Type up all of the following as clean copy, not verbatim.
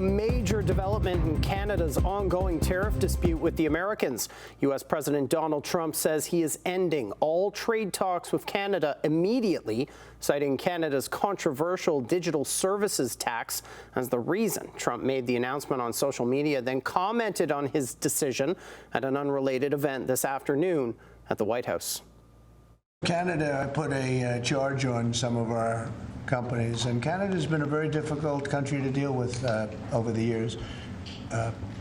major development in Canada's ongoing tariff dispute with the Americans. U.S. President Donald Trump says he is ending all trade talks with Canada immediately, citing Canada's controversial digital services tax as the reason. Trump made the announcement on social media, then commented on his decision at an unrelated event this afternoon at the White House. Canada put a charge on some of our companies, and Canada's been a very difficult country to deal with over the years.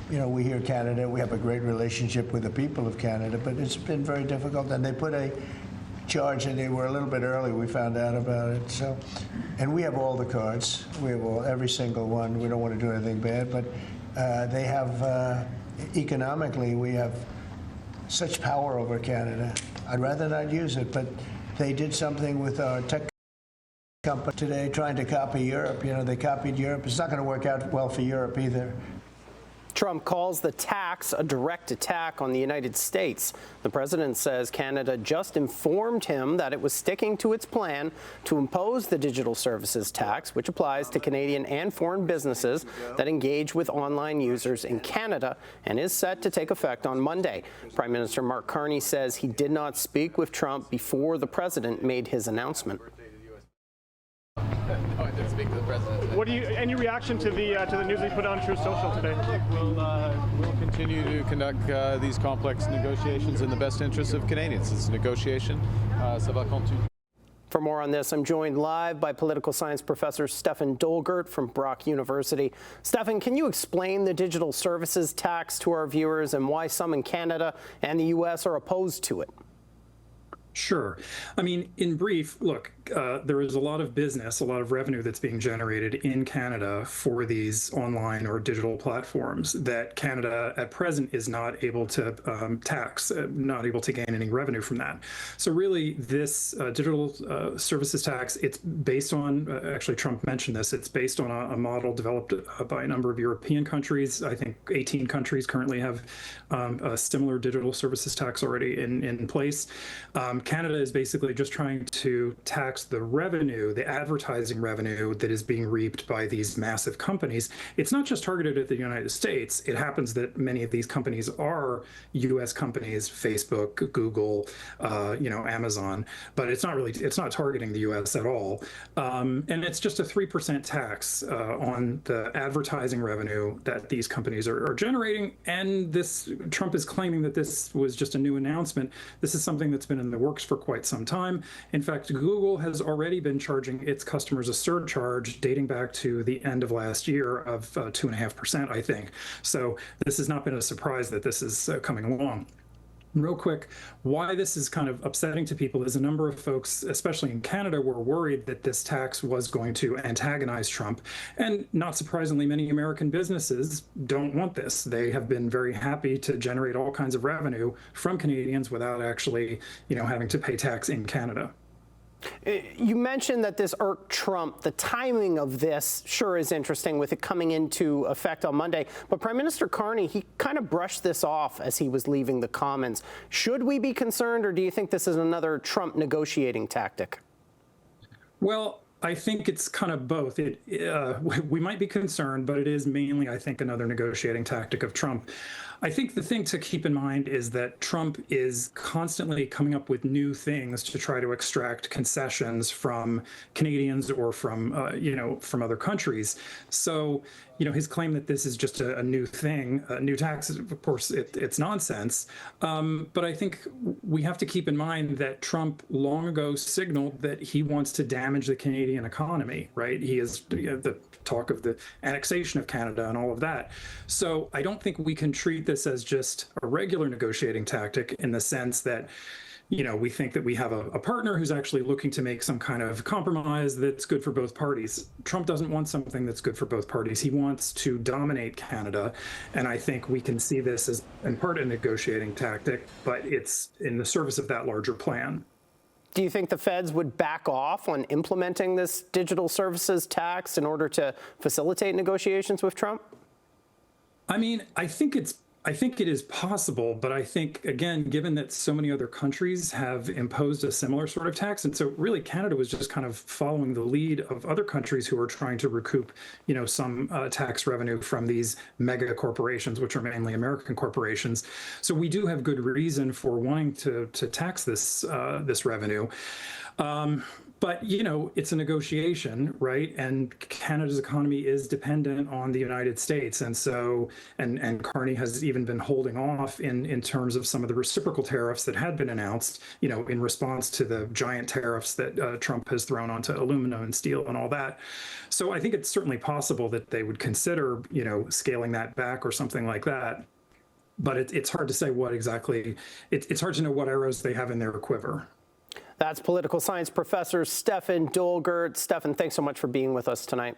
We hear Canada, we have a great relationship with the people of Canada, but it's been very difficult, and they put a charge, and they were a little bit early, we found out about it. And we have all the cards, we have every single one. We don't want to do anything bad, but they have, economically, we have such power over Canada. I'd rather not use it, but they did something with our tech company today, trying to copy Europe. They copied Europe. It's not going to work out well for Europe either. Trump calls the tax a direct attack on the United States. The president says Canada just informed him that it was sticking to its plan to impose the digital services tax, which applies to Canadian and foreign businesses that engage with online users in Canada and is set to take effect on Monday. Prime Minister Mark Carney says he did not speak with Trump before the president made his announcement. No, I didn't speak to the president. Any reaction to the news that you put on Truth Social today? We'll continue to conduct these complex negotiations in the best interests of Canadians. It's a negotiation. Ça va continuer. For more on this, I'm joined live by political science professor Stefan Dolgert from Brock University. Stefan, can you explain the digital services tax to our viewers and why some in Canada and the U.S. are opposed to it? Sure. I mean, in brief, look, there is a lot of business, a lot of revenue that's being generated in Canada for these online or digital platforms that Canada at present is not able to tax, not able to gain any revenue from that. So really, this digital services tax, it's based on, actually Trump mentioned this, it's based on a model developed by a number of European countries. I think 18 countries currently have a similar digital services tax already in place. Canada is basically just trying to tax the revenue, the advertising revenue that is being reaped by these massive companies. It's not just targeted at the United States. It happens that many of these companies are U.S. companies, Facebook, Google, Amazon, but it's not targeting the U.S. at all. And it's just a 3% tax on the advertising revenue that these companies are generating. And Trump is claiming that this was just a new announcement. This is something that's been in the works for quite some time. In fact, Google has already been charging its customers a surcharge dating back to the end of last year of 2.5%, I think. So this has not been a surprise that this is coming along. Real quick, why this is kind of upsetting to people is a number of folks, especially in Canada, were worried that this tax was going to antagonize Trump. And not surprisingly, many American businesses don't want this. They have been very happy to generate all kinds of revenue from Canadians without actually, having to pay tax in Canada. You mentioned that this irked Trump. The timing of this sure is interesting with it coming into effect on Monday. But Prime Minister Carney, he kind of brushed this off as he was leaving the Commons. Should we be concerned, or do you think this is another Trump negotiating tactic? Well, I think it's kind of both. We might be concerned, but it is mainly, I think, another negotiating tactic of Trump. I think the thing to keep in mind is that Trump is constantly coming up with new things to try to extract concessions from Canadians or from other countries. So, his claim that this is just a new thing, a new tax, of course, it's nonsense. But I think we have to keep in mind that Trump long ago signaled that he wants to damage the Canadian economy, right? He is the talk of the annexation of Canada and all of that. So I don't think we can treat this as just a regular negotiating tactic in the sense that we think that we have a partner who's actually looking to make some kind of compromise that's good for both parties. Trump doesn't want something that's good for both parties. He wants to dominate Canada. And I think we can see this as in part a negotiating tactic, but it's in the service of that larger plan. Do you think the feds would back off on implementing this digital services tax in order to facilitate negotiations with Trump? I mean, I think I think it is possible, but I think, again, given that so many other countries have imposed a similar sort of tax, and so really Canada was just kind of following the lead of other countries who are trying to recoup, some tax revenue from these mega corporations, which are mainly American corporations. So we do have good reason for wanting to tax this revenue. But, it's a negotiation, right? And Canada's economy is dependent on the United States. And so, and Carney has even been holding off in terms of some of the reciprocal tariffs that had been announced, in response to the giant tariffs that Trump has thrown onto aluminum and steel and all that. So I think it's certainly possible that they would consider, scaling that back or something like that. But it's hard to say what exactly, it's hard to know what arrows they have in their quiver. That's political science professor Stefan Dolgert. Stefan, thanks so much for being with us tonight.